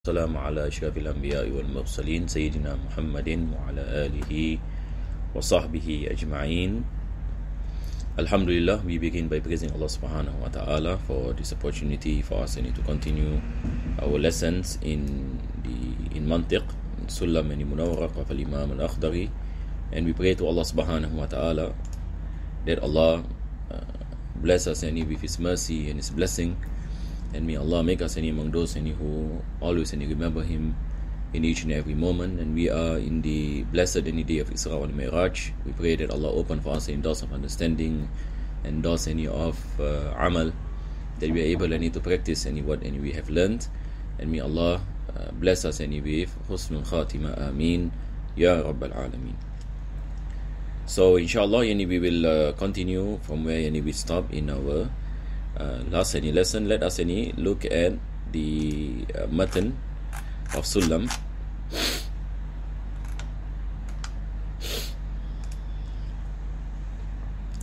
السلام على أشرف الأنبياء والمرسلين سيدنا محمد وعلى آله وصحبه أجمعين. Alhamdulillah, we begin by praising Allah subhanahu wa ta'ala for this opportunity for us to continue our lessons in Mantiq, in Sullam and Munawwaraq of Imam al-Akhdari, and we pray to Allah subhanahu wa ta'ala that Allah bless us with His mercy and His blessing, and may Allah make us among those who always remember Him in each and every moment. And we are in the blessed day of Isra wal Mi'raj. We pray that Allah open for us doors of understanding and doors of amal, that we are able to practice what we have learned. And may Allah bless us with husnul khatima, ameen ya rabbal alameen. So inshallah we will continue from where we stop in our last lesson. Let us look at the matan of Sullam.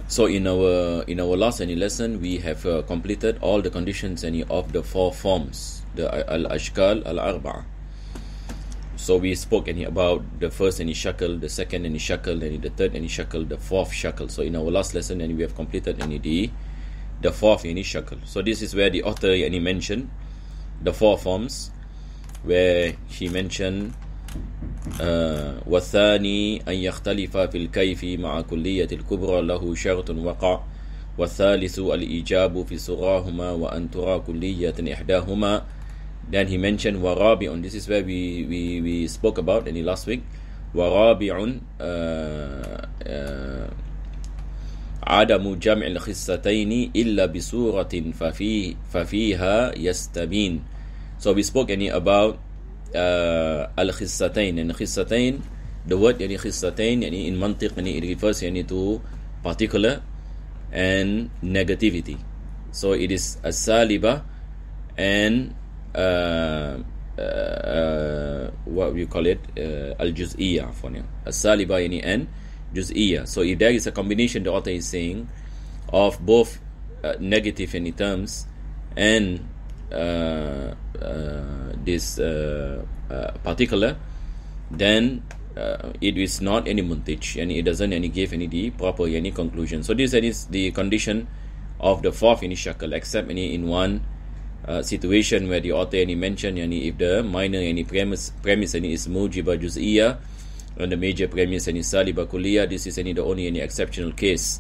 So in our last lesson, we have completed all the conditions of the four forms, the al-ashkal al-arba'a. So we spoke about the first shakal, the second shakal, and the third shakal, the fourth shakal. So in our last lesson, we have completed the fourth shakal. So this is where the author mentioned the four forms, where he mentioned والثاني أن يختلف في الكيف مع كلية الكبرى له شرط وقع والثالث الإيجاب في صغاهما وأن ترى كلية إحداهما. Then he mentioned ورابع. This is where we spoke about last week. ورابع عدم جمع الخصتين إلا بصورة ففيها يستبين. So we spoke about al-khisatain, and khisatain, the word khisatain in Mantiq it refers to particular and negativity. So it is as-saliba and what we call it al-juz'iyya, as-saliba and juz'iyya. So if there is a combination, the author is saying, of both negative terms and this particular, then it is not any Mantiq, and it doesn't give the proper conclusion. So this is the condition of the fourth shakal, except in one situation where the author mentioned if the minor premise is mujiba juz'iyya and the major premise is saliba kulliyya. This is the only exceptional case.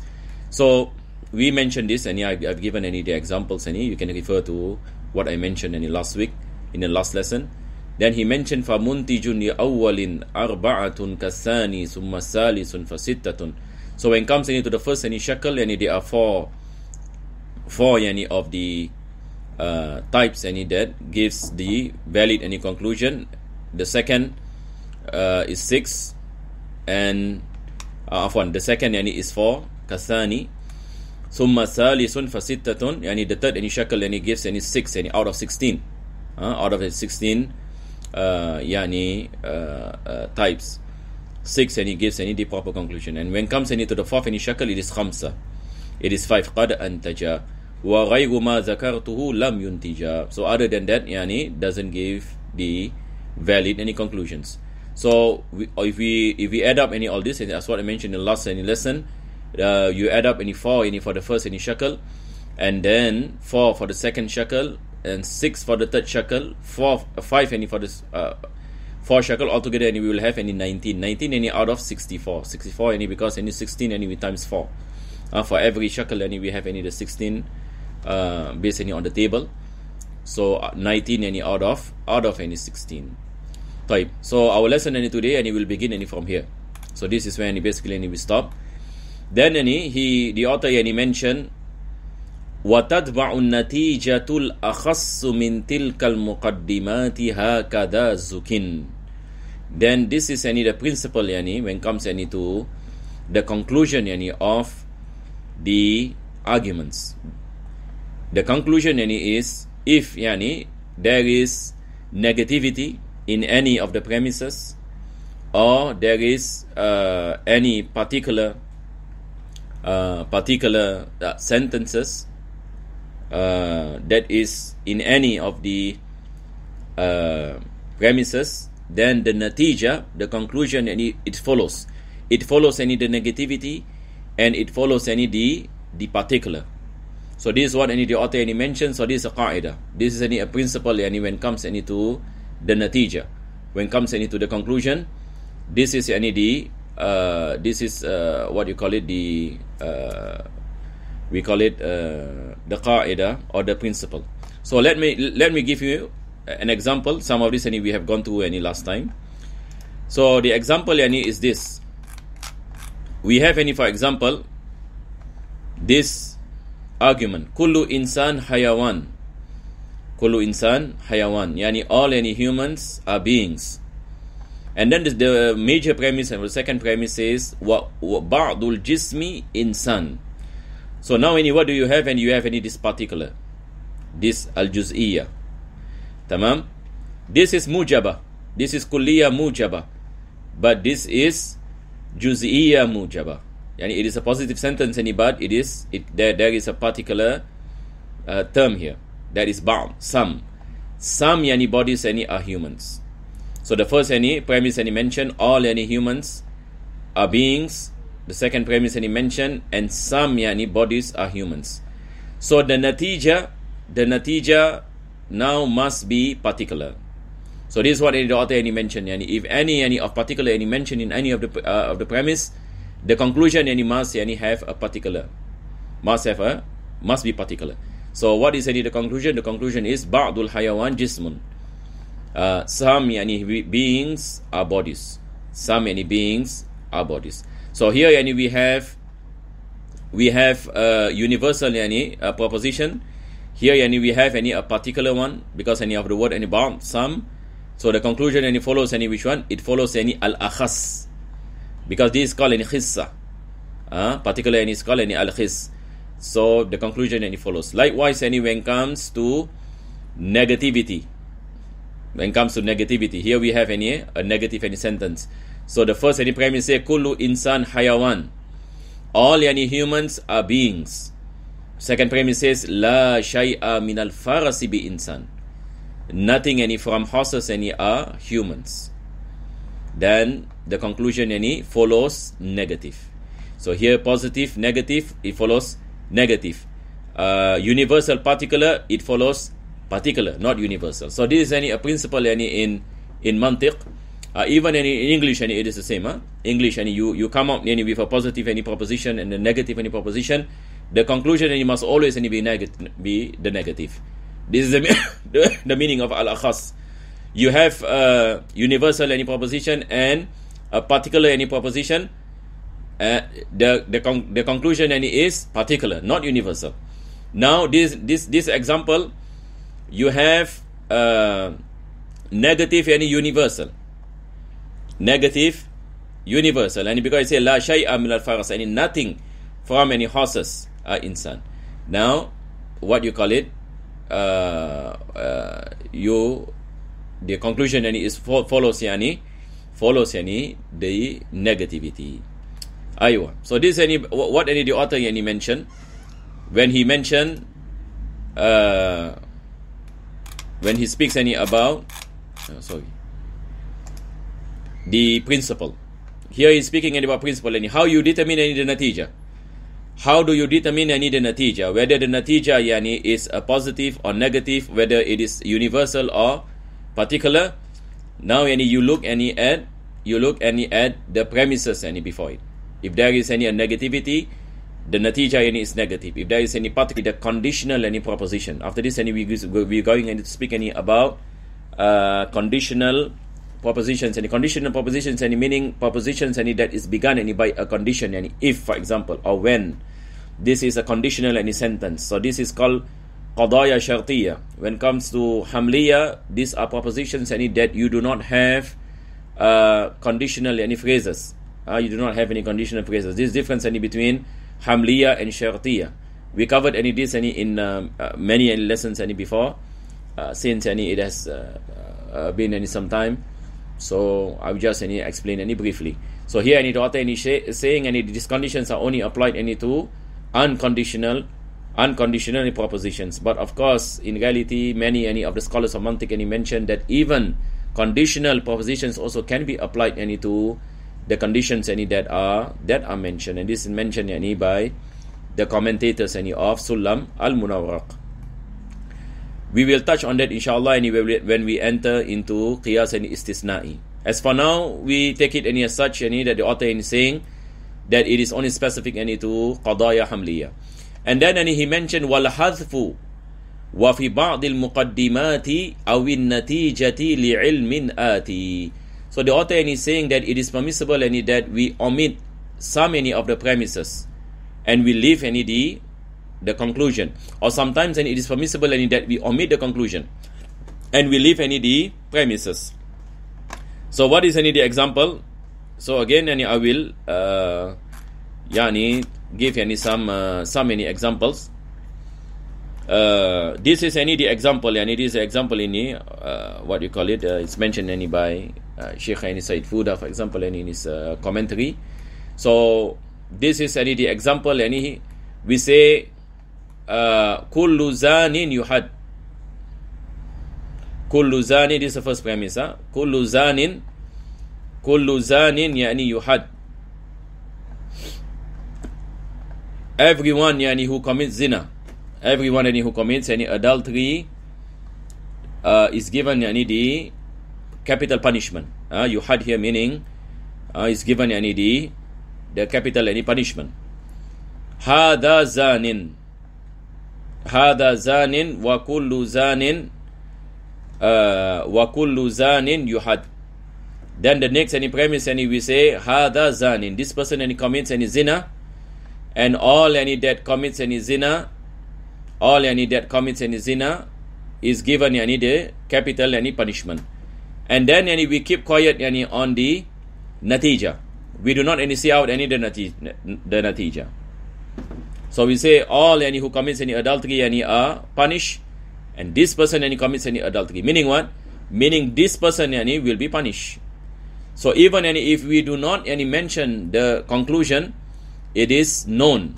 So we mentioned this, and I've given the examples. You can refer to what I mentioned last week in the last lesson. Then he mentioned فَمُنْتِجٌ لِأَوَّلٍ أَرْبَعَةٌ كَالثَّانِي ثُمَّ الثَّالِثٌ فَسِتَّةٌ. So when it comes to the first shakal, there are four of the types that gives the valid conclusion. The second is 6, and the second is 4, كَالثَّانِي ثُمَّ الثَّالِثٌ فَسِتَّةٌ. the third shakal gives 6 out of 16. Out of the 16 types, 6 gives the proper conclusion. And when it comes to the fourth shakal, it is khamsa, it is 5. قَدْ أَنْتَجَا وَغَيْرُ مَا ذَكَرْتُهُ لَمْ يُنْتِجَا. So other than that, doesn't give the valid conclusions. So if we add up all this, and that's what I mentioned in the last lesson, you add up 4 for the first shakal, and then 4 for the second shakal, and 6 for the third shakal, 5 for this 4 shakal altogether, and we will have 19 out of 64 because 16 we times 4. For every shakal we have the 16 based on the table. So 19 out of 16 type. So our lesson today will begin from here. So this is when basically we stop. Then the author mentioned وَتَتْبَعُ النَّتِيجَةُ الْأَخَصُّ مِنْ تِلْكَ الْمُقَدِّمَاتِ هَكَذَا زُكِنْ. Then this is the principle when it comes to the conclusion of the arguments. The conclusion is, if there is negativity in any of the premises, or there is any particular sentences that is in any of the premises, then the natija, the conclusion, and it follows. It follows any the negativity, and it follows any the particular. So this is what any the author any mentioned. So this is a qaida. This is any a principle any when comes any to the natija. When comes any to the conclusion, this is any the this is what you call it, the we call it the qaida or the principle. So let me give you an example. Some of this any we have gone through any last time. So the example any is this. We have any, for example, this argument, kullu insan hayawan. Kullu insan hayawan. Yani all any humans are beings. And then the major premise and the second premise says wa ba'dul jismi insan. So now any what do you have? And you have any this particular, this al-juz'iyya. Tamam? This is mujaba. This is kulliya mujaba. But this is juz'iyya mujaba. Yani it is a positive sentence, but there is a particular term here. That is ba'd, some. Some yani bodies any are humans. So the first any premise any mention, all any humans are beings. The second premise any mention, and some yani bodies are humans. So the natija now must be particular. So this is what the author any mentioned. Yani if any of particular any mention in any of the premise, the conclusion any must any have a particular, must be particular. So what is any the conclusion? The conclusion is ba'dul hayawan jismun. Some yani beings are bodies. Some yani beings are bodies. So here yani we have universal yani proposition. Here yani we have any a particular one, because any of the word any ba'd, some. So the conclusion any follows any which one? It follows any al-akhas, because this is called any khissa. Particular any is called any al-khiss. So the conclusion any follows. Likewise any when comes to negativity. When comes to negativity, here we have any a negative any sentence. So the first any premise say kullu insan hayawan. All any humans are beings. Second premise says la shay'a min al-farasi bi insan. Nothing any from horses any are humans. Then the conclusion any follows negative. So here positive, negative, it follows negative. Universal, particular, it follows particular, not universal. So this is any a principle any in Mantiq. Even any in English any it is the same. English any you come up any with a positive any proposition and a negative any proposition. The conclusion any must always any be the negative. This is the meaning of al-akhas. You have universal any proposition and a particular any proposition. The conclusion any is particular, not universal. Now this example, you have negative any universal. Negative universal, and because I say la shay'a min al-faras, any nothing from any horses are insan. Now what you call it? The conclusion yani is follows yani the negativity. Aywa. So this any what any the author yani mentioned when he mentioned when he speaks any about the principle. Here he's speaking any about principle and how you determine any the natija. How do you determine any the natija? Whether the natija yani is a positive or negative, whether it is universal or particular. Now any you look any at the premises any before it. If there is any negativity, the natija any is negative. If there is any particular, the conditional any proposition. After this any we're going to speak any about conditional propositions. Any conditional propositions any meaning propositions any that is begun any by a condition, any if for example or when. This is a conditional any sentence. So this is called qadaya shartiyya. When it comes to hamliya, these are propositions any that you do not have conditional any phrases. You do not have any conditional phrases. This difference any between hamliya and shartiyya. We covered any this any in many any lessons any before. Since any it has been any some time. So I will just any explain any briefly. So here any author any saying any these conditions are only applied any to unconditional unconditional propositions. But of course, in reality, many of the scholars of Mantiq mentioned that even conditional propositions also can be applied to the conditions that are mentioned, and this is mentioned by the commentators of Sullam al-Munawwaraq. We will touch on that inshallah when we enter into qiyas and istisna'i. As for now, we take it as such that the author is saying that it is only specific to qadaya hamliya. And then he mentioned wal hadfu wa fi ba'd al muqaddimati aw an natijati li ilmin ati. So the author is saying that it is permissible that we omit some of the premises and we leave the conclusion, or sometimes it is permissible that we omit the conclusion and we leave the premises. So what is the example? So again I will give some examples. This is the example, and it is an example in what you call it, it's mentioned by Sheikh Said Fuda, for example, in his commentary. So this is the example, and we say kullu zanin yuhad. Kullu zanin, this is the first premise. Kullu zanin yuhad. Everyone who commits zina, everyone who commits any adultery is given the capital punishment. Yuhad here meaning is given the capital punishment. Hada zanin wa kullu zanin yuhad. Then the next premise we say hada zanin, this person commits zina, and all that commits zina, all that commits zina is given the capital punishment. And then we keep quiet on the natija. We do not see out the natija. So we say all who commits adultery are punished, and this person commits adultery. Meaning what? Meaning this person will be punished. So even if we do not mention the conclusion, it is known.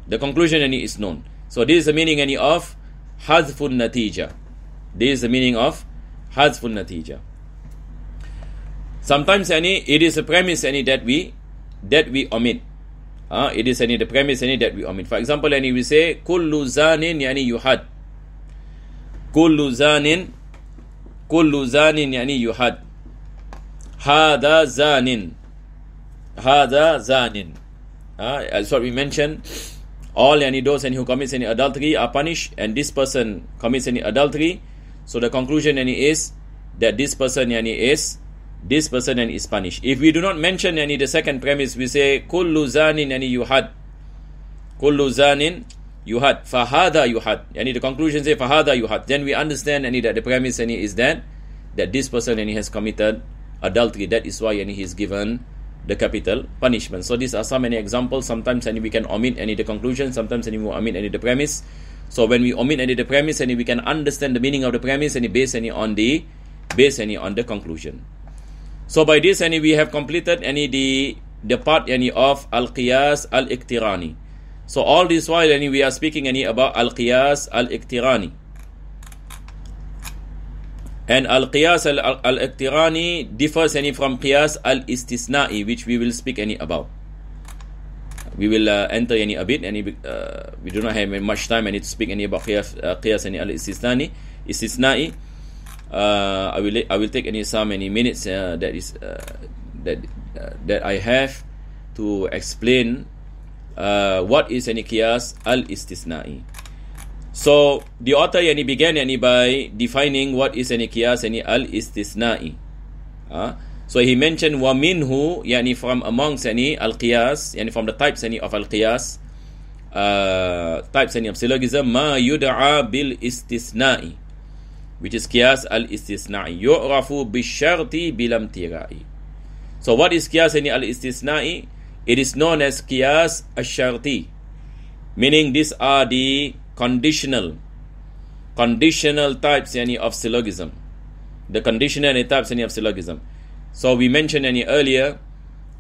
The conclusion is known. So this is the meaning of hadfun natija. This is the meaning of hadfun natija. Sometimes it is a premise that we omit. It is the premise that we omit. For example, we say kullu zanin yuhad. Kullu zanin yuhad. Hada zanin. As what we mentioned, all those who commits adultery are punished, and this person commits adultery. So the conclusion is that this person is punished. If we do not mention the second premise, we say kullu zanin yuhad. Kullu zanin yuhad. Fahada yuhad. The conclusion say fahada yuhad. Then we understand that the premise is that this person has committed adultery. That is why he is given the capital punishment. So these are so many examples. Sometimes we can omit the conclusion, sometimes we omit the premise. So when we omit the premise, we can understand the meaning of the premise based on the conclusion. So by this we have completed the part of al-qiyas al-iqtirani. So all this while we are speaking about al-qiyas al-iqtirani. And al-qiyas al-iqtirani differs from qiyas al-istisna'i, which we will speak about. We will enter a bit, we do not have much time to speak about qiyas al-istisna'i. I will take some minutes that I have to explain what is qiyas al-istisna'i. So the author began by defining what is qiyas al-istisna'i. So he mentioned wa minhu, from amongst al-qiyas, from the types of al-qiyas, types of syllogism, ma yud'a bil istisna'i, which is qiyas al-istisna'i, yu'rafu bisharti bilam tira'i. So what is qiyas al-istisna'i? It is known as qiyas al-sharti, meaning these are the conditional types of syllogism. The conditional types of syllogism. So we mentioned earlier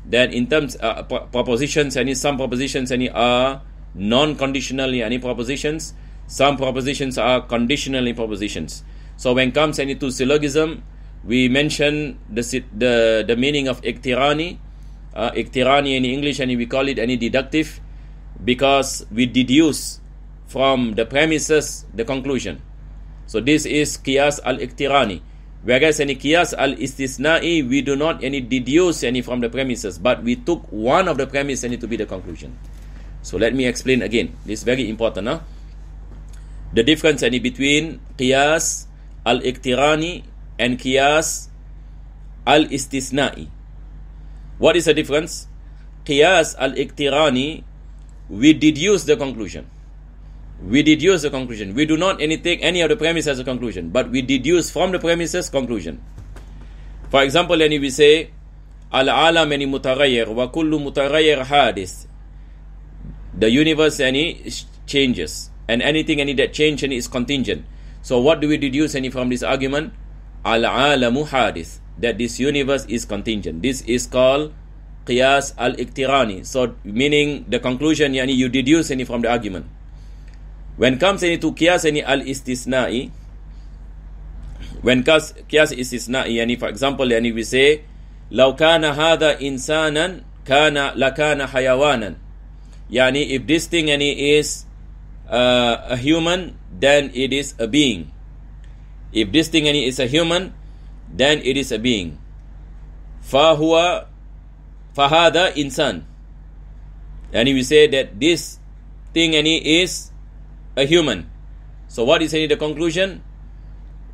that in terms of propositions, some propositions are non-conditional any propositions. Some propositions are conditional propositions. So when comes any to syllogism, we mention the meaning of iktirani. Iktirani in English, and we call it any deductive, because we deduce from the premises the conclusion. So this is qiyas al-iktirani. Whereas any qiyas al-istisna'i, we do not any deduce any from the premises, but we took one of the premises any to be the conclusion. So let me explain again. This is very important. The difference any between qiyas al-iktirani and qiyas al-istisna'i. What is the difference? Qiyas al-iktirani, we deduce the conclusion. We deduce the conclusion. We do not take any of the premises as a conclusion, but we deduce from the premises conclusion. For example, we say al-alam any mutaghayyir wa kullu mutaghayyir hadith. The universe changes, and anything that change is contingent. So what do we deduce from this argument? Al-alamu hadith, that this universe is contingent. This is called qiyas al-iktirani. So meaning the conclusion you deduce from the argument. When comes to qiyas al-istisna'i, when qiyas istisna'i, for example, we say law kana hadha insanan kana lakana hayawanan. If this thing is a human, then it is a being. If this thing is a human, then it is a being. Fahada insan. We say that this thing is a human. So what is the conclusion?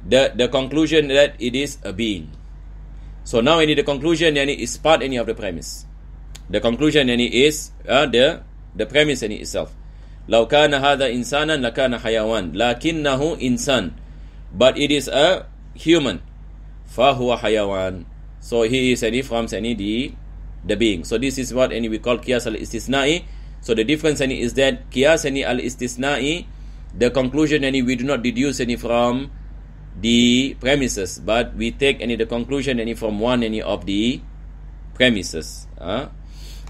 The conclusion that it is a being. So now the conclusion is part of the premise. The conclusion is the premise itself. Law kana hadha insanan lakana hayawan, lakinnahu insan, but it is a human. Fahuwa hayawan, so he is from the being. So this is what we call qiyas al-istisna'i. So the difference is that qiyas al-istisna'i, the conclusion we do not deduce from the premises, but we take the conclusion from one of the premises.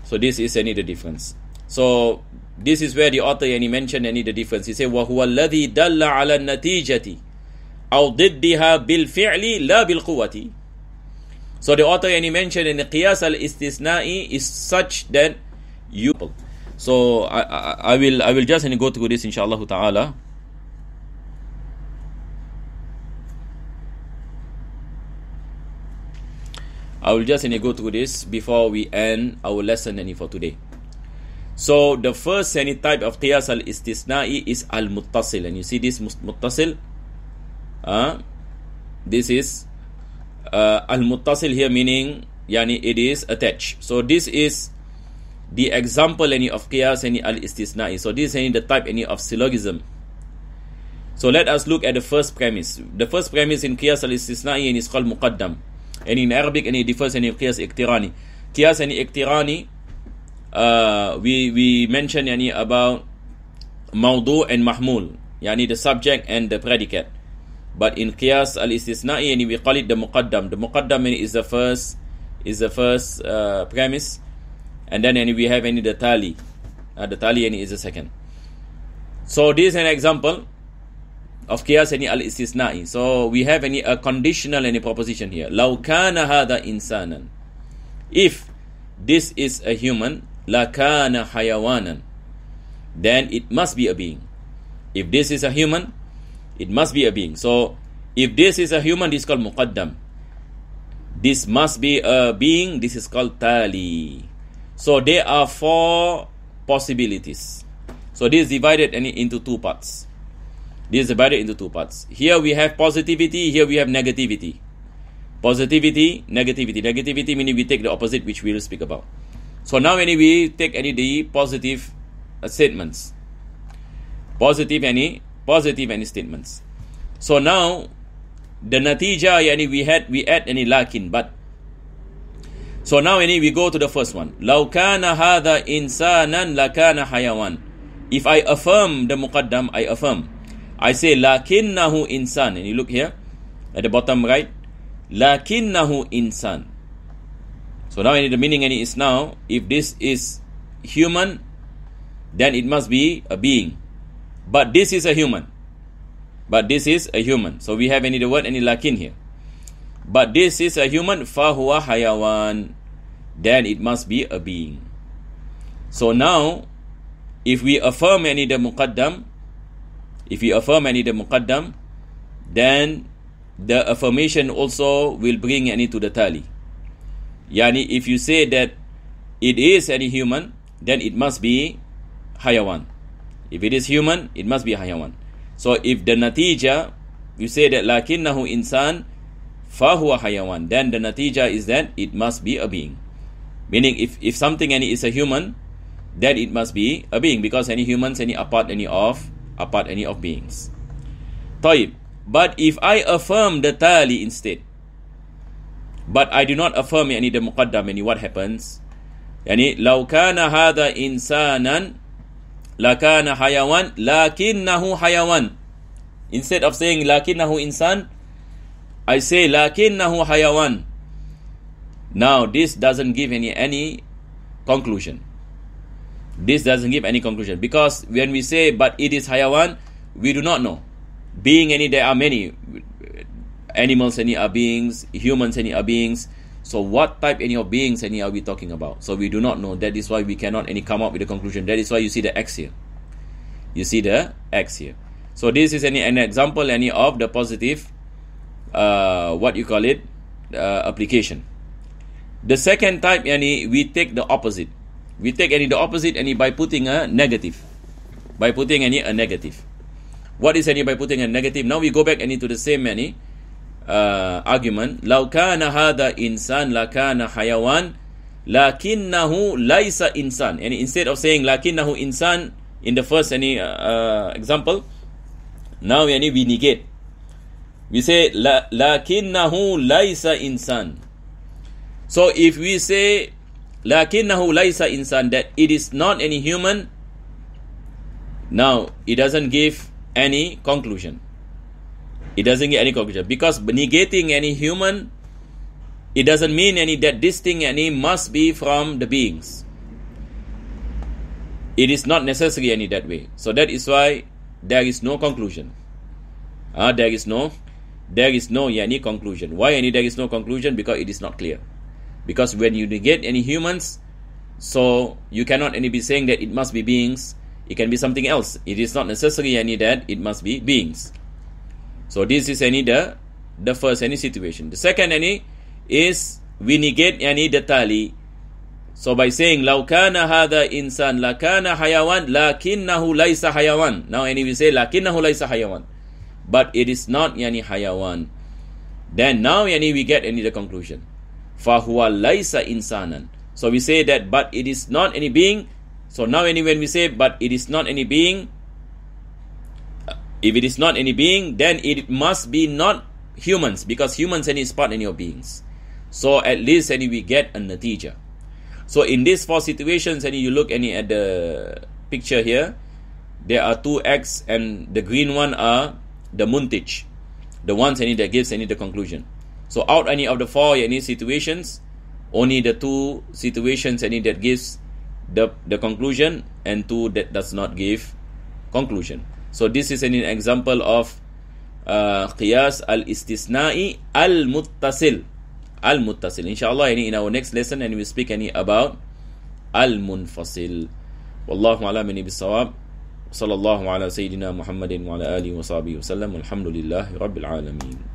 So this is the difference. So this is where the author mentioned the difference. He said وَهُوَ الَّذِي دَلَّ عَلَى النَّتِيجَةِ أَوْ ضِدِّهَا بِالْفِعْلِ لَا بِالْقُوَّةِ. So the author mentioned in the qiyas al-istisna'i is such that you. So I will just go through this inshallah ta'ala. I will just go through this before we end our lesson for today. So the first type of qiyas al-istisna'i is al-muttasil, and you see this muttasil. This is al-muttasil here, meaning it is attached. So this is the example of qiyas al-istisna'i. So this is the type of syllogism. So let us look at the first premise. The first premise in qiyas al-istisna'i is called muqaddam, and in Arabic it differs in qiyas iktirani. Qiyas iktirani, we mentioned about mawdu and mahmul, the subject and the predicate. But in qiyas al-istisna'i we call it the muqaddam. The muqaddam is the first premise, and then we have the tali. The tali is the second. So this is an example of qiyas al-istisna'i. So we have a conditional proposition here. Law kana hadha insanan, if this is a human, la kana hayawanan, then it must be a being. If this is a human, it must be a being. So if this is a human, this is called muqaddam. This must be a being, this is called tali. So there are four possibilities. So this is divided into two parts. This is divided into two parts. Here we have positivity, here we have negativity. Positivity, negativity. Negativity meaning we take the opposite, which we will speak about. So now we take the positive statements. Positive statements. So now the natija we add any lakin, but. So now we go to the first one. Law kana hadha insanan lakana hayawan. If I affirm the muqaddam, I affirm. I say lakinnahu insan, and you look here at the bottom right, lakinnahu insan. So now the meaning is now, if this is human, then it must be a being. But this is a human. So we have the word lakin here. But this is a human, fahuwa hayawan, then it must be a being. So now, if we affirm the muqaddam, then the affirmation also will bring to the tali. Yani, if you say that it is any human, then it must be hayawan. If it is human, it must be hayawan. So if the natija, you say that lakinnahu insan fahuwa hayawan, then the natija is that it must be a being. Meaning, if something is a human, then it must be a being, because any humans are part of beings. Taib. But if I affirm the tali instead, but I do not affirm the muqaddam, what happens? لو كان هذا إنسانا لكان حيوان لكنه حيوان. Instead of saying لكنه إنسان, I say لكنه حيوان. Now this doesn't give any conclusion. Because when we say but it is hayawan, we do not know. Being there are many animals, are beings, humans, are beings. So what type of beings are we talking about? So we do not know. That is why we cannot come up with a conclusion. That is why you see the X here. So this is an example of the positive application. The second type, we take the opposite. We take the opposite by putting a negative. A negative. What is by putting a negative? Now we go back to the same argument. لو كان هذا إنسان لكان حيوان لكنه ليس إنسان. And instead of saying لكنه إنسان in the first example, now we negate. We say لكنه ليس إنسان. So if we say لكنه ليس إنسان, that it is not any human, now it doesn't give any conclusion. Because negating any human, it doesn't mean that this thing must be from the beings. It is not necessary that way. So that is why there is no conclusion. There is no conclusion. Why there is no conclusion? Because it is not clear. Because when you negate any humans, so you cannot be saying that it must be beings. It can be something else. It is not necessary that it must be beings. So this is the first situation. The second is we negate the tali. So by saying لو كان هذا إنسان لكان حيوان لكنه ليس حيوان. Now we say لكنه ليس حيوان, but it is not حيوان. Then now we get the conclusion. فهو ليس إنسانا. So we say that but it is not any being. So now when we say but it is not any being, if it is not any being, then it must be not humans, because humans is part of beings. So at least we get a natija. So in these four situations, you look at the picture here, there are two X, and the green one are the Mantiq, the ones that gives the conclusion. So out of the four situations, only the two situations that gives the conclusion, and two that does not give conclusion. So this is an example of qiyas al-istisna'i al-muttasil. Inshallah, in our next lesson, and we speak about al-munfasil. Wallahu a'lam bis-sawab. Sallallahu ala sayyidina Muhammadin wa ala alihi wa sahbihi wa sallam. Alhamdulillahi rabbil alamin.